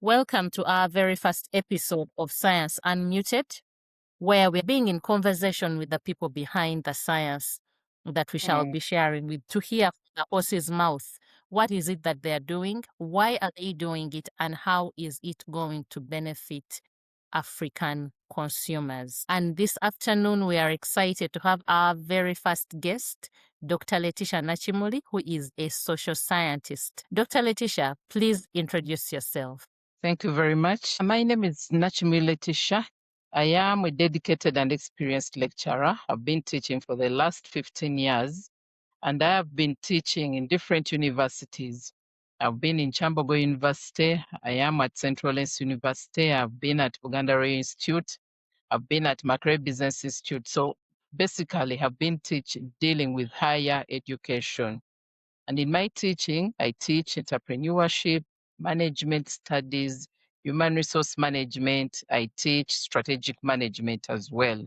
Welcome to our very first episode of Science Unmuted, where we're being in conversation with the people behind the science that we shall be sharing with to hear from the horse's mouth. What is it that they're doing? Why are they doing it? And how is it going to benefit African consumers? And this afternoon, we are excited to have our very first guest, Dr. Leticia Nakimuli, who is a social scientist. Dr. Leticia, please introduce yourself. Thank you very much. My name is Nakimuli Leticia. I am a dedicated and experienced lecturer. I've been teaching for the last 15 years, and I have been teaching in different universities. I've been in Chambogo University. I am at Central Lens University. I've been at Buganda Royal Institute. I've been at Makerere Business Institute. So basically, I've been dealing with higher education. And in my teaching, I teach entrepreneurship, management studies, human resource management. I teach strategic management as well.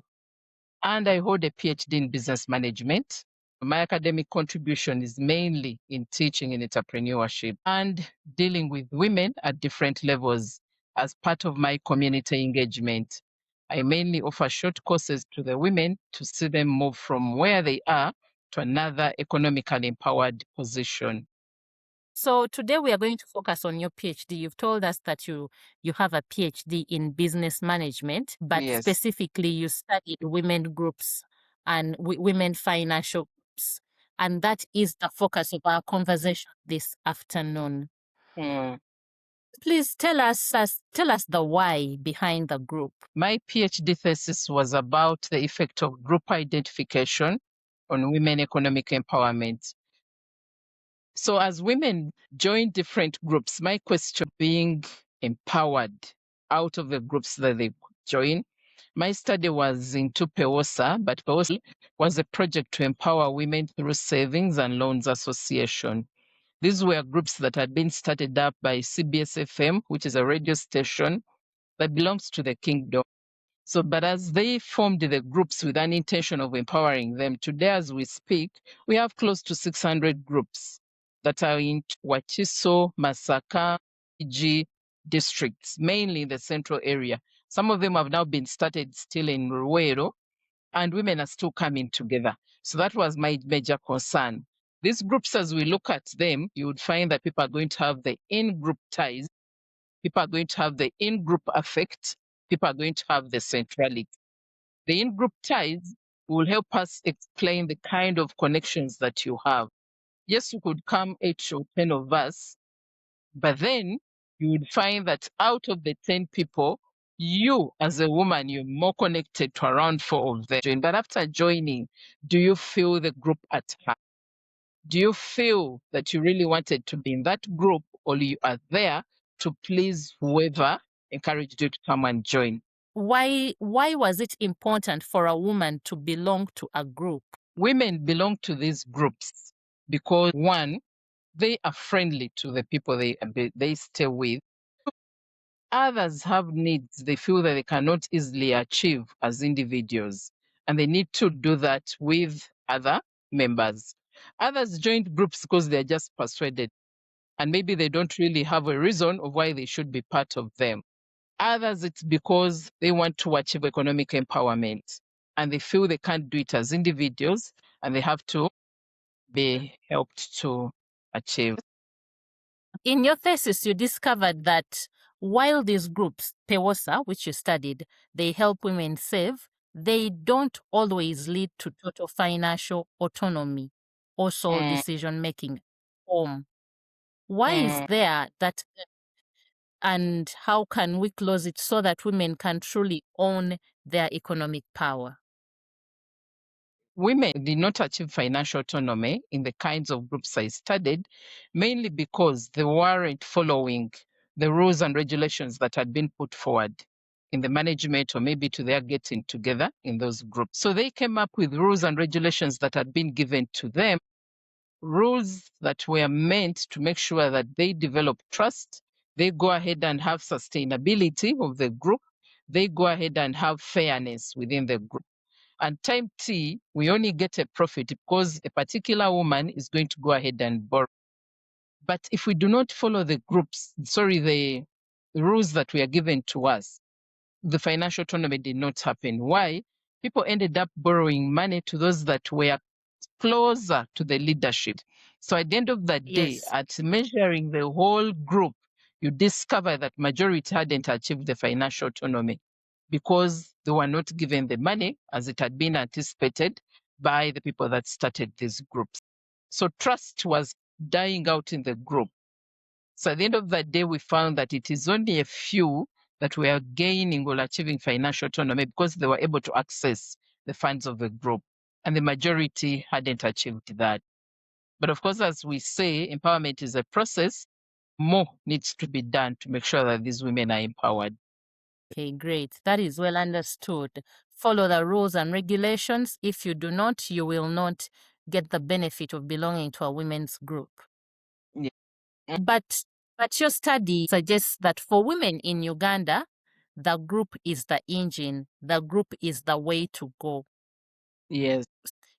And I hold a PhD in business management. My academic contribution is mainly in teaching in entrepreneurship and dealing with women at different levels as part of my community engagement. I mainly offer short courses to the women to see them move from where they are to another economically empowered position. So today we are going to focus on your PhD. You've told us that you have a PhD in business management, but Yes. specifically you studied women groups and women financial groups. And that is the focus of our conversation this afternoon. Please tell us the why behind the group. My PhD thesis was about the effect of group identification on women economic empowerment. So as women join different groups, my question being empowered out of the groups that they join. My study was into PEWOSA, but PEWOSA was a project to empower women through savings and loans association. These were groups that had been started up by CBS FM, which is a radio station that belongs to the kingdom. So, but as they formed the groups with an intention of empowering them, today as we speak, we have close to 600 groups that are in Wachiso, Masaka, G districts, mainly in the central area. Some of them have now been started still in Ruwero, and women are still coming together. So that was my major concern. These groups, as we look at them, you would find that people are going to have the in-group ties, people are going to have the in-group affect, people are going to have the centrality. The in-group ties will help us explain the kind of connections that you have. Yes, you could come 8 or 10 of us, but then you would find that out of the 10 people, you as a woman, you're more connected to around 4 of them. But after joining, do you feel the group at heart? Do you feel that you really wanted to be in that group, or you are there to please whoever encouraged you to come and join? Why was it important for a woman to belong to a group? Women belong to these groups because, one, they are friendly to the people they stay with. Others have needs they feel that they cannot easily achieve as individuals, and they need to do that with other members. Others joined groups because they're just persuaded, and maybe they don't really have a reason of why they should be part of them. Others, it's because they want to achieve economic empowerment, and they feel they can't do it as individuals, and they have to be helped to achieve. In your thesis, you discovered that while these groups, PEWOSA, which you studied, they help women save, they don't always lead to total financial autonomy or sole decision-making home. Why is there that, and how can we close it so that women can truly own their economic power? Women did not achieve financial autonomy in the kinds of groups I studied, mainly because they weren't following the rules and regulations that had been put forward in the management or maybe to their getting together in those groups. So they came up with rules and regulations that had been given to them, rules that were meant to make sure that they develop trust, they go ahead and have sustainability of the group, they go ahead and have fairness within the group. And time T, we only get a profit because a particular woman is going to go ahead and borrow. But if we do not follow the the rules that were given to us, the financial autonomy did not happen. Why? People ended up borrowing money to those that were closer to the leadership. So at the end of the day, Yes. at measuring the whole group, you discover that majority hadn't achieved the financial autonomy because they were not given the money as it had been anticipated by the people that started these groups. So trust was dying out in the group. So at the end of the day, we found that it is only a few that were gaining or achieving financial autonomy because they were able to access the funds of the group, and the majority hadn't achieved that. But of course, as we say, empowerment is a process. More needs to be done to make sure that these women are empowered. Okay, great. That is well understood. Follow the rules and regulations. If you do not, you will not get the benefit of belonging to a women's group. Yeah. But your study suggests that for women in Uganda, the group is the engine, the group is the way to go. Yes.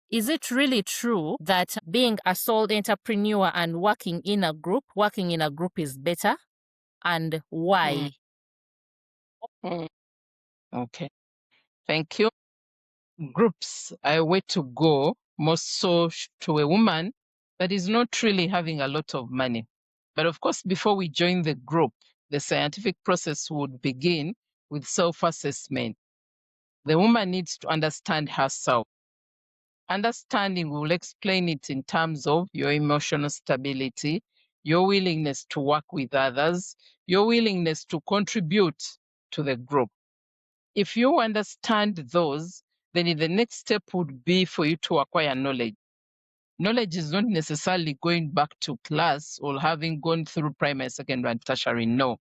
Is it really true that being a sole entrepreneur and working in a group is better? And why? Mm. Okay. Thank you. Groups are a way to go, more so to a woman that is not really having a lot of money. But of course, before we join the group, the scientific process would begin with self assessment. The woman needs to understand herself. Understanding, will explain it in terms of your emotional stability, your willingness to work with others, your willingness to contribute to the group. If you understand those, then the next step would be for you to acquire knowledge. Knowledge is not necessarily going back to class or having gone through primary, secondary, and tertiary. No.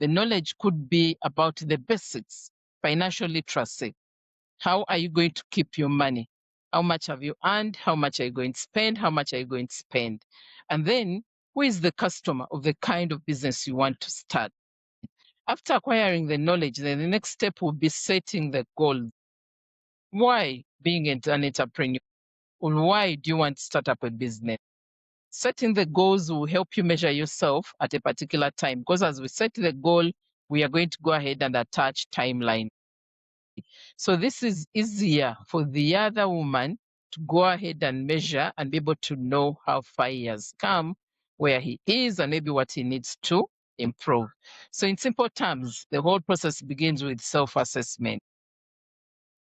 The knowledge could be about the basics, financial literacy. How are you going to keep your money? How much have you earned? How much are you going to spend? How much are you going to spend? And then, who is the customer of the kind of business you want to start? After acquiring the knowledge, then the next step will be setting the goal. Why being an entrepreneur? Or why do you want to start up a business? Setting the goals will help you measure yourself at a particular time, because as we set the goal, we are going to go ahead and attach timeline. So this is easier for the other woman to go ahead and measure and be able to know how far he has come, where he is, and maybe what he needs to improve. So in simple terms, the whole process begins with self-assessment.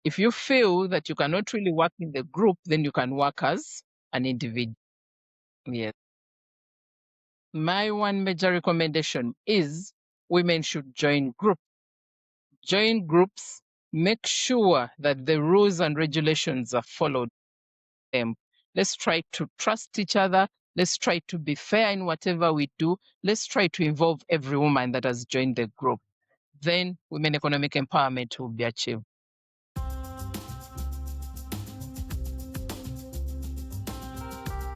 If you feel that you cannot really work in the group, then you can work as an individual. Yes. My one major recommendation is women should join groups. Join groups, make sure that the rules and regulations are followed. Let's try to trust each other. Let's try to be fair in whatever we do. Let's try to involve every woman that has joined the group. Then women economic empowerment will be achieved.